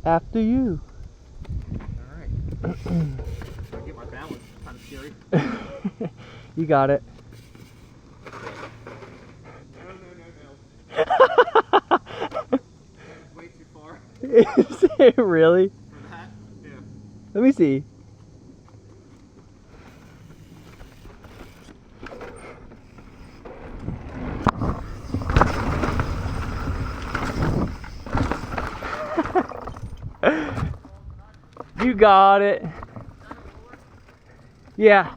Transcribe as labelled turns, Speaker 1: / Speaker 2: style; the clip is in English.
Speaker 1: After you.
Speaker 2: Alright. I get my balance. It's kind of scary.
Speaker 1: You got it.
Speaker 2: No. That's way too far.
Speaker 1: Is it really?
Speaker 2: For that? Yeah.
Speaker 1: Let me see. You got it. Yeah.